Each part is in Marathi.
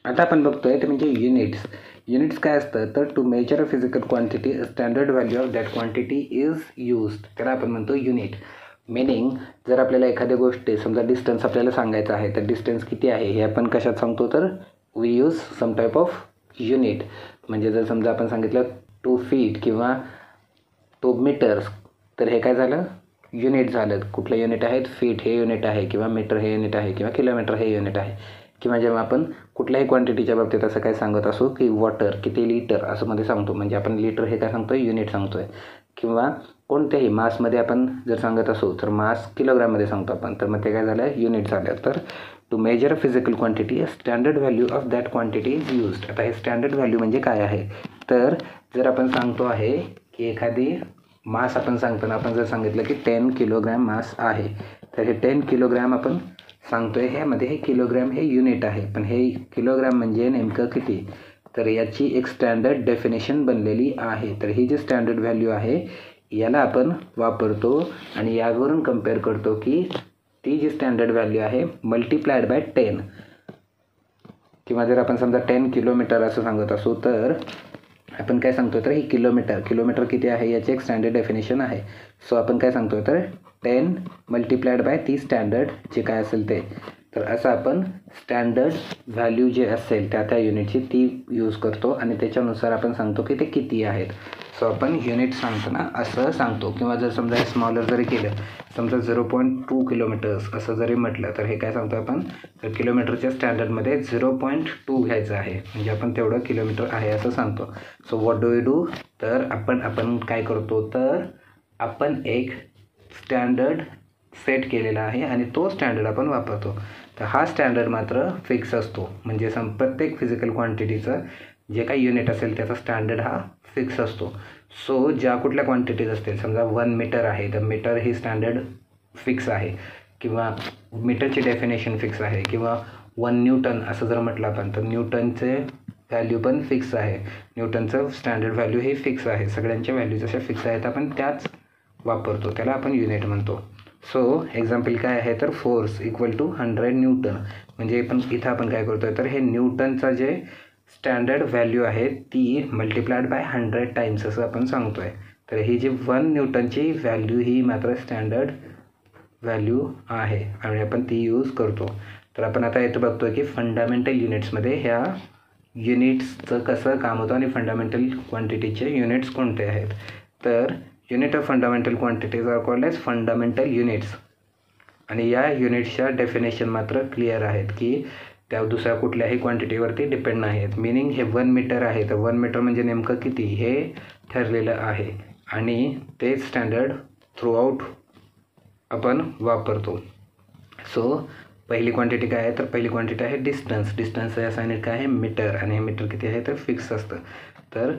आता आपण बघतोय ते म्हणजे युनिट्स. युनिट्स काय असतं तर to measure a physical quantity standard value of that quantity is used, त्याला आपण म्हणतो युनिट. मिनिंग जर आपल्याला एखाद्या गोष्टी समजा डिस्टन्स आपल्याला सांगायचं आहे तर डिस्टन्स किती आहे हे आपण कशात सांगतो तर we use some type of unit. म्हणजे जर समजा आपण सांगितलं 2 feet किंवा 2 meters तर हे काय झालं युनिट झालं. कुठलं युनिट आहेत फीट हे युनिट आहे किंवा मीटर हे युनिट आहे किंवा किलोमीटर हे युनिट आहे. किंवा जेव्हा आपण कुठल्याही क्वांटिटीच्या बाबतीत असं काय सांगत असू की वॉटर किती लिटर असं मध्ये सांगतो म्हणजे आपण लिटर हे काय सांगतोय युनिट सांगतोय. किंवा कोणत्याही मासमध्ये आपण जर सांगत असू तर मास किलोग्राममध्ये सांगतो आपण तर मग ते काय झालं युनिट झालं. तर to measure a physical quantity standard value of that quantity is used. आता हे स्टँडर्ड व्हॅल्यू म्हणजे काय आहे तर जर आपण सांगतो आहे की एखादी मास आपण सांगताना आपण जर सांगितलं की 10 किलोग्रॅम मास आहे तर हे 10 किलोग्रॅम आपण सांगतोय ह्यामध्ये हे किलोग्रॅम हे युनिट आहे. पण हे किलोग्रॅम म्हणजे नेमकं किती तर याची एक स्टँडर्ड डेफिनेशन बनलेली आहे. तर ही जी स्टँडर्ड व्हॅल्यू आहे याला आपण वापरतो आणि यावरून कम्पेअर करतो की ती जी स्टँडर्ड व्हॅल्यू आहे मल्टिप्लाइड बाय 10. किंवा जर आपण समजा 10 किलोमीटर असं सांगत असू तर आपण काय सांगतो तर ही किलोमीटर किती आहे याची एक स्टँडर्ड डेफिनेशन आहे. सो आपण काय सांगतो तर 10 मल्टिप्लाइड बाय ती स्टँडर्ड जे काय असेल ते. तर असं आपण स्टँडर्ड व्हॅल्यू जे असेल त्या युनिटची ती यूज करतो आणि त्याच्यानुसार आपण सांगतो की ते किती आहेत. सो आपण युनिट सांगताना असं सांगतो. किंवा जर समजा स्मॉलर जरी केलं समजा 0.2 किलोमीटर्स असं जरी म्हटलं तर हे काय सांगतो आपण तर किलोमीटरच्या स्टँडर्डमध्ये 0.2 घ्यायचं आहे म्हणजे आपण तेवढं किलोमीटर आहे असं सांगतो. So what do you do तर आपण काय करतो तर आपण एक स्टँडर्ड सेट केलेला आहे आणि तो स्टँडर्ड आपण वापरतो. तर हा स्टँडर्ड मात्र फिक्स असतो म्हणजे प्रत्येक फिजिकल क्वांटिटीचं जे काही युनिट असेल त्याचा स्टँडर्ड हा फिक्स असतो. सो ज्या कुठल्या क्वांटिटीज असतील समजा 1 मीटर आहे तर मीटर ही स्टँडर्ड फिक्स आहे किंवा मीटरची डेफिनेशन फिक्स आहे. किंवा 1 न्यूटन असं जर म्हटलं आपण तर न्यूटनचे व्हॅल्यू पण फिक्स आहे. न्यूटनचं स्टँडर्ड व्हॅल्यू हे फिक्स आहे. सगळ्यांच्या व्हॅल्यूज अशा फिक्स आहेत आपण त्याच वापरतो त्याला आपण युनिट म्हणतो. सो एक्झाम्पल काय आहे तर फोर्स इक्वल टू 100 न्यूटन म्हणजे इथं आपण काय करतो आहे तर हे न्यूटनचा जे स्टँडर्ड व्हॅल्यू आहे ती मल्टिप्लाइड बाय 100 टाइम्स असं आपण सांगतो आहे. तर ही जी 1 न्यूटनची व्हॅल्यू ही मात्र स्टँडर्ड व्हॅल्यू आहे आणि आपण ती यूज करतो. तर आपण आता इथं बघतो की फंडामेंटल युनिट्समध्ये ह्या युनिट्सचं कसं काम होतं आणि फंडामेंटल क्वांटिटीचे युनिट्स कोणते आहेत. तर unit of fundamental quantities are called as fundamental units. आणि या युनिट्सच्या डेफिनेशन मात्र क्लिअर आहेत की त्या दुसऱ्या कुठल्याही क्वांटिटीवरती डिपेंड नाही आहेत. मिनिंग हे 1 मीटर आहे तर 1 मीटर म्हणजे नेमकं किती हे ठरलेलं आहे आणि ते स्टँडर्ड थ्रूआउट आपण वापरतो. सो पहिली क्वांटिटी काय आहे तर पहिली क्वांटिटी आहे डिस्टन्स. डिस्टन्सचं याचा युनिट काय आहे मीटर आणि हे मीटर किती आहे तर फिक्स असतं. तर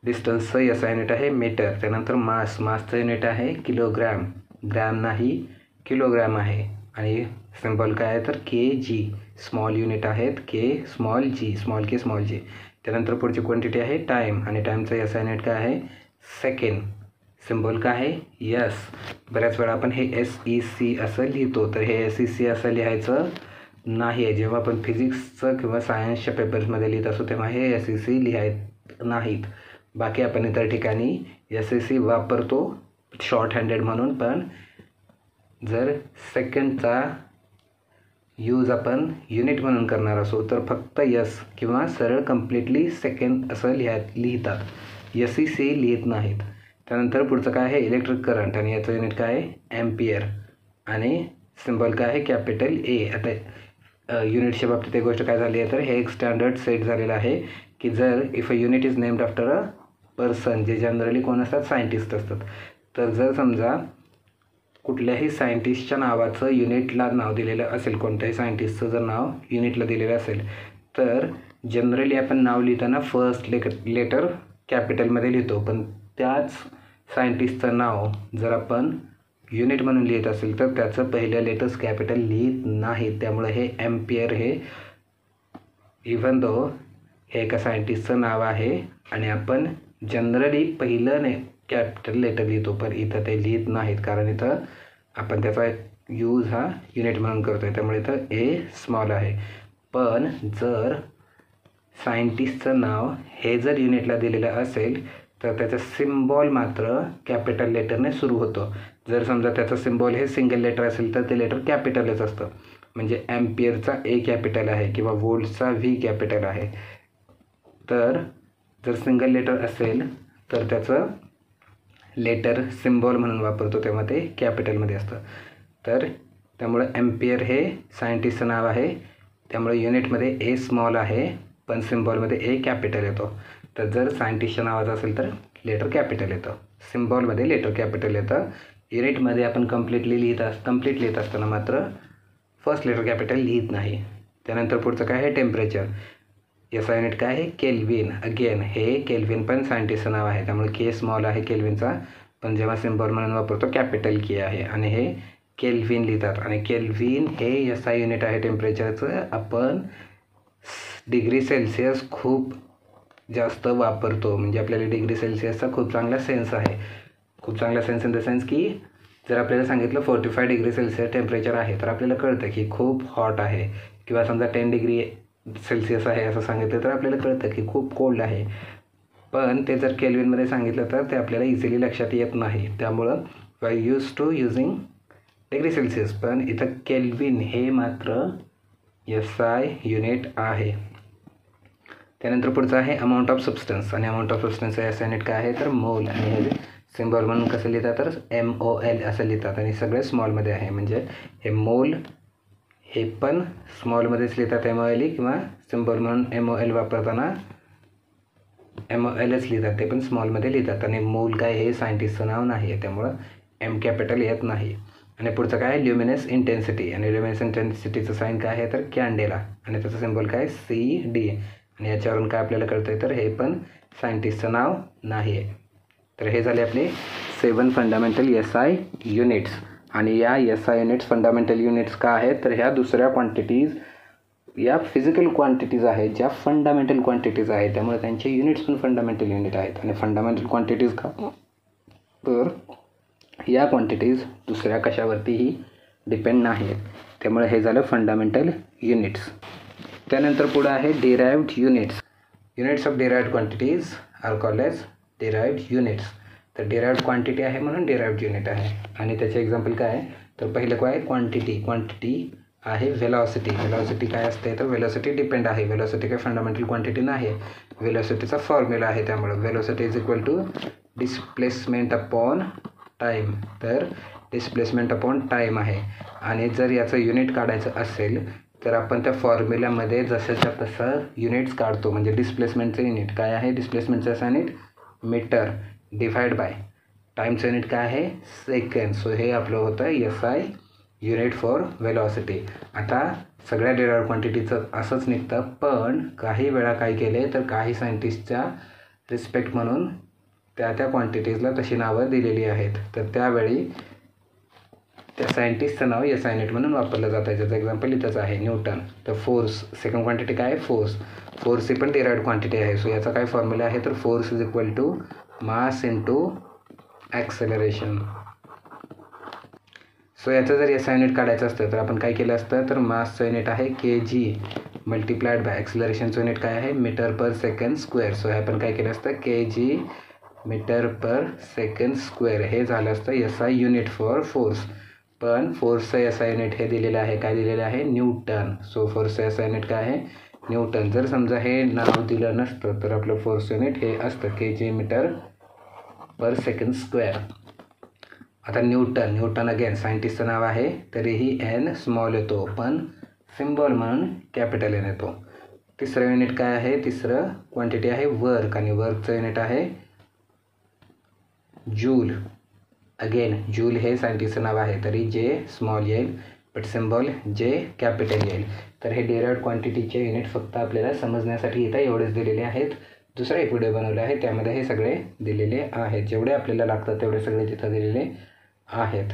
डिस्टन्सचं याचा युनिट आहे मीटर. त्यानंतर मासचं युनिट आहे किलोग्रॅम. ग्रॅम नाही किलोग्रॅम आहे. आणि सिम्बॉल काय आहे तर kg. स्मॉल युनिट आहेत स्मॉल g. त्यानंतर पुढची क्वांटिटी आहे टाईम आणि टाईमचं याचा युनिट काय आहे सेकंड. सिम्बॉल काय आहे यस. बऱ्याच वेळा आपण हे SEC असं लिहितो तर हे SEC असं लिहायचं नाही आहे. जेव्हा आपण फिजिक्सचं किंवा सायन्सच्या पेपर्समध्ये लिहित असतो तेव्हा हे SEC लिहायत नाहीत. बाकी आपण इतर ठिकाणी SEC वापरतो शॉर्ट हँडेड म्हणून. पण जर सेकंडचा यूज आपण युनिट म्हणून करणार असो तर फक्त यस किंवा सरळ कम्प्लिटली सेकंड असं लिहितात. SEC लिहित नाहीत. त्यानंतर पुढचं काय आहे इलेक्ट्रिक करंट आणि याचं युनिट काय आहे ॲम्पियर आणि सिम्बॉल काय आहे कॅपिटल A. आता युनिटच्या बाबतीत एक गोष्ट काय झाली आहे तर हे एक स्टँडर्ड सेट झालेलं आहे की जर if a unit is named after a person जे जनरली कोण असतात सायंटिस्ट असतात. तर जर समजा कुठल्याही सायंटिस्टच्या नावाचं युनिटला नाव दिलेलं असेल कोणत्याही सायंटिस्टचं जर नाव युनिटला दिलेलं असेल तर जनरली आपण नाव लिहिताना फर्स्ट लेटर कॅपिटलमध्ये लिहितो. पण त्याच सायंटिस्टचं नाव जर आपण युनिट म्हणून लिहित असेल तर त्याचं पहिल्या लेटर्स कॅपिटल लिहित नाहीत. त्यामुळे हे ॲम्पियर हे इव्हन दो हे एका सायंटिस्टचं नाव आहे आणि आपण जनरली पहिलं कॅपिटल लेटर लिहितो पण इथं ते लिहित नाहीत कारण इथं आपण त्याचा यूज हा युनिट म्हणून करतो आहे त्यामुळे इथं A स्मॉल आहे. पण जर सायंटिस्टचं नाव हे जर युनिटला दिलेलं असेल तर त्याचा सिम्बॉल मात्र कॅपिटल लेटरने सुरू होतो. जर समजा त्याचा सिम्बॉल हे सिंगल लेटर असेल तर ते लेटर कॅपिटलच असतं. म्हणजे ॲम्पियरचा ए कॅपिटल आहे किंवा वोल्टचा व्ही कॅपिटल आहे. तर जर सिंगल लेटर असेल तर त्याचं लेटर सिम्बॉल म्हणून वापरतो तेव्हा ते कॅपिटलमध्ये असतं. तर त्यामुळे ॲम्पियर हे सायंटिस्टचं नाव आहे. त्यामुळे युनिटमध्ये ए स्मॉल आहे पण सिम्बॉलमध्ये ए कॅपिटल येतो. तर जर सायंटिस्टच्या नावाचं असेल तर लेटर कॅपिटल येतं, सिम्बॉलमध्ये लेटर कॅपिटल येतं. युनिटमध्ये आपण कंप्लीट लिहित असताना मात्र फर्स्ट लेटर कॅपिटल लिहित नाही. त्यानंतर पुढचं काय आहे टेम्परेचर. याचा युनिट काय आहे केल्विन. अगेन हे केल्विन पण सायंटिस्टचं नाव आहे त्यामुळे के स्मॉल आहे केल्विनचा, पण जेव्हा सिम्बॉल म्हणून वापरतो कॅपिटल के आहे आणि हे केल्विन लिहितात. आणि केल्विन हे एसआय युनिट आहे टेम्परेचरचं. आपण डिग्री सेल्सिअस खूप जास्त वापरतो, म्हणजे आपल्याला डिग्री सेल्सिअसचा खूप चांगला सेन्स आहे. खूप चांगला सेन्स इन द सेन्स की जर आपल्याला सांगितलं 45 डिग्री सेल्सिअस टेम्परेचर आहे तर आपल्याला कळतं की खूप हॉट आहे. किंवा समजा 10 डिग्री सेल्सिअस आहे असं सांगितलं तर आपल्याला कळतं की खूप कोल्ड आहे. पण ते जर केल्विनमध्ये सांगितलं तर ते आपल्याला इझिली लक्षात येत नाही. त्यामुळं why use to using degree Celsius. पण इथं केल्विन हे मात्र एसआय युनिट आहे. त्यानंतर पुढचं आहे अमाऊंट ऑफ सबस्टन्स. आणि अमाऊंट ऑफ सबस्टन्सचं एसआय युनिट काय आहे तर मोल. आणि हे सिम्बॉल म्हणून कसं लिहितात तर MOL असं लिहितात आणि सगळे स्मॉलमध्ये आहे. म्हणजे हे मोल हे पण स्मॉलमध्येच लिहितात MOL किंवा सिम्बॉल म्हणून MOL वापरताना MOLच लिहितात, ते पण स्मॉलमध्ये लिहितात. आणि मोल काय हे सायंटिस्टचं नाव नाही आहे त्यामुळं M कॅपिटल येत नाही. आणि पुढचं काय ल्युमिनस इंटेन्सिटी. आणि ल्युमिनस इंटेन्सिटीचं साईन काय आहे तर कॅन्डेला आणि त्याचं सिम्बॉल काय CD. आणि याच्यावरून काय आपल्याला कळतं आहे तर हे पण सायंटिस्टचं नाव नाही आहे. तर हे झाले आपले 7 फंडामेंटल SI युनिट्स. आणि या SI युनिट्स फंडामेंटल युनिट्स का आहेत तर ह्या दुसऱ्या क्वांटिटीज या फिजिकल क्वांटिटीज आहेत ज्या फंडामेंटल क्वांटिटीज आहेत, त्यामुळे त्यांचे युनिट्स पण फंडामेंटल युनिट आहेत. आणि फंडामेंटल क्वांटिटीज का तर या क्वांटिटीज दुसऱ्या कशावरतीही डिपेंड नाहीत. त्यामुळे हे झालं फंडामेंटल युनिट्स. त्यानंतर पुढं आहे derived units. Units of derived quantities are called as derived units. तर डिराइव्ड क्वांटिटी आहे म्हणून डिराइव्ड युनिट आहे. आणि त्याचे एक्झाम्पल काय आहे तर पहिलं काय आहे क्वांटिटी. क्वांटिटी आहे व्हेलॉसिटी. व्हेलॉसिटी काय असते तर व्हेलॉसिटी डिपेंड आहे. व्हेलॉसिटी काय फंडामेंटल क्वांटिटी नाही. व्हेलॉसिटीचा फॉर्म्युला आहे त्यामुळे velocity is equal to displacement upon time. तर डिस्प्लेसमेंट अपॉन टाईम आहे. आणि जर याचं युनिट काढायचं असेल तर आपण त्या फॉर्म्युल्यामध्ये जसंच्या तसं युनिट्स काढतो. म्हणजे डिस्प्लेसमेंटचं युनिट काय आहे डिस्प्लेसमेंटचं युनिट मीटर डिवाइड बाय टाईमचं युनिट काय आहे सेकंड. सो हे आपलं होतं SI युनिट फॉर व्हेलॉसिटी. आता सगळ्या डिराइव्ड क्वांटिटीचं असंच निघतं, पण काही वेळा काय केले तर काही सायंटिस्टच्या रिस्पेक्ट म्हणून त्या क्वांटिटीजला तशी नावं दिलेली आहेत. तर त्यावेळी त्या सायंटिस्टचं नाव SI युनिट म्हणून वापरलं जातं. ज्याचं एक्झाम्पल इथंच आहे न्यूटन. तर फोर्स सेकंड क्वांटिटी काय आहे फोर्स. फोर्स ही पण डिराइव्ड क्वांटिटी आहे. सो याचा काय फॉर्म्युला आहे तर force is equal to mass into acceleration. So याचं जर SI युनिट काढायचं असतं तर आपण काय केलं असतं तर मासचं युनिट आहे kg मल्टिप्लाइड बाय ॲक्सेलरेशनचं युनिट काय आहे मीटर पर सेकंड स्क्वेअर. सो हे आपण काय केलं असतं kg मीटर पर सेकंड स्क्वेअर हे झालं असतं SI युनिट फॉर फोर्स. पण फोर्सचं SI युनिट हे दिलेलं आहे काय दिलेलं आहे न्यूटन. सो फोर्सचं SI युनिट काय आहे न्यूटन. जर समजा हे नाव दिलं नसतं तर आपलं फोर्स युनिट हे असतं kg मीटर पर सेकंड स्क्वेअर. आता न्यूटन अगेन सायंटिस्टचं नाव आहे तरीही N स्मॉल येतो पण सिम्बॉल म्हणून कॅपिटल N येतो. तिसरं युनिट काय आहे तिसरं क्वांटिटी आहे वर्क. आणि वर्कचं युनिट आहे जूल. अगेन जूल हे सायंटिस्टचं नाव आहे तरी J स्मॉल येईल बट सिम्बॉल J कॅपिटल येईल. तर हे डिराइव्ड क्वांटिटीचे युनिट फक्त आपल्याला समजण्यासाठी इथं एवढेच दिलेले आहेत. दुसरा एक व्हिडिओ बनवला आहे त्यामध्ये हे सगळे दिलेले आहेत. जेवढे आपल्याला लागतात तेवढे सगळे तिथं दिलेले आहेत.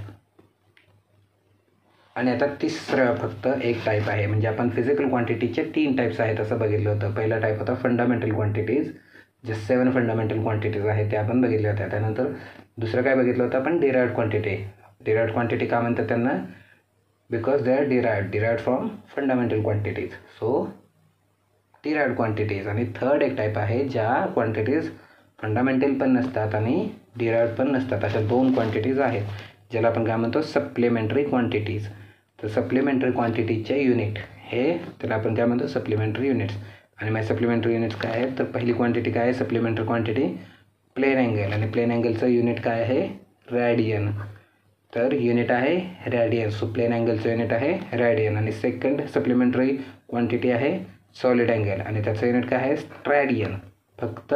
आणि आता तिसरं फक्त एक टाईप आहे. म्हणजे आपण फिजिकल क्वांटिटीचे 3 टाईप्स आहेत असं बघितलं होतं. पहिला टाईप होता फंडामेंटल क्वांटिटीज जे 7 फंडामेंटल क्वांटिटीज आहेत ते आपण बघितल्या होत्या. त्यानंतर दुसरं काय बघितलं होतं आपण डिराइव्ड क्वांटिटी. डिराइव्ड क्वांटिटी का म्हणतात त्यांना because they are derived from fundamental quantities. So derived quantities. आणि थर्ड एक टाईप आहे ज्या क्वांटिटीज फंडामेंटल पण नसतात आणि डिराइव्हड पण नसतात. अशा 2 क्वांटिटीज आहेत ज्याला आपण काय म्हणतो सप्लिमेंटरी क्वांटिटीज. तर सप्लिमेंटरी क्वांटिटीजचे युनिट हे त्याला आपण काय म्हणतो सप्लिमेंटरी युनिट्स. आणि माझे सप्लिमेंटरी युनिट्स काय आहेत तर पहिली क्वांटिटी काय आहे सप्लिमेंटरी क्वांटिटी प्लेन अँगल. आणि प्लेन अँगलचं युनिट काय आहे रॅडियन. तर युनिट आहे रॅडियन. सो प्लेन अँगलचं युनिट आहे रॅडियन. आणि सेकंड सप्लिमेंटरी क्वांटिटी आहे सॉलिड अँगल आणि त्याचं युनिट काय आहे स्ट्रॅडियन. फक्त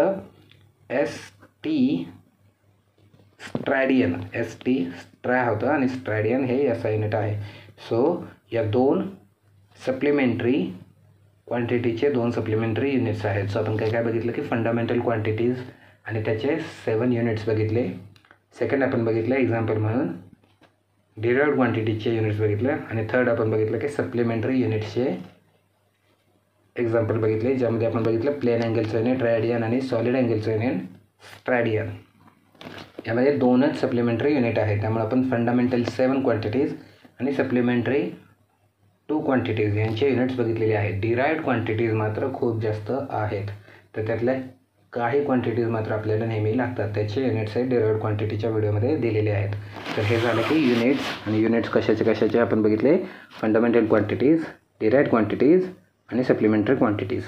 स्ट्रॅडियन स्ट्रॅ होतं आणि स्ट्रॅडियन हे याचा युनिट आहे. सो या 2 सप्लिमेंटरी क्वांटिटीचे 2 सप्लिमेंटरी युनिट्स आहेत. सो आपण काय काय बघितलं की फंडामेंटल क्वांटिटीज आणि त्याचे 7 युनिट्स बघितले. सेकंड आपण बघितलं एक्झाम्पल म्हणून डिराइव्हड क्वांटिटीचे युनिट्स बघितलं. आणि थर्ड आपण बघितलं की सप्लिमेंटरी युनिट्सचे एक्झाम्पल बघितले ज्यामध्ये आपण बघितलं प्लेन अँगलचं युनिट रॅडियन आणि सॉलिड अँगलचं युनिट स्ट्रॅडियन. यामध्ये 2च सप्लिमेंटरी युनिट आहेत. त्यामुळे आपण फंडामेंटल 7 क्वांटिटीज आणि सप्लिमेंटरी 2 क्वांटिटीज यांचे युनिट्स बघितलेले आहेत. डिराइव्हड क्वांटिटीज मात्र खूप जास्त आहेत. तर त्यातल्या काही क्वांटिटीज मात्र आपल्याला नेहमी लागतात. त्याचे युनिट्स हे डिराइव्हड क्वांटिटीच्या व्हिडिओमध्ये दिलेले आहेत. तर हे झालं की युनिट्स. आणि युनिट्स कशाचे आपण बघितले फंडामेंटल क्वांटिटीज डिराइव्हड क्वांटिटीज आणि सप्लिमेंटरी क्वांटिटीज.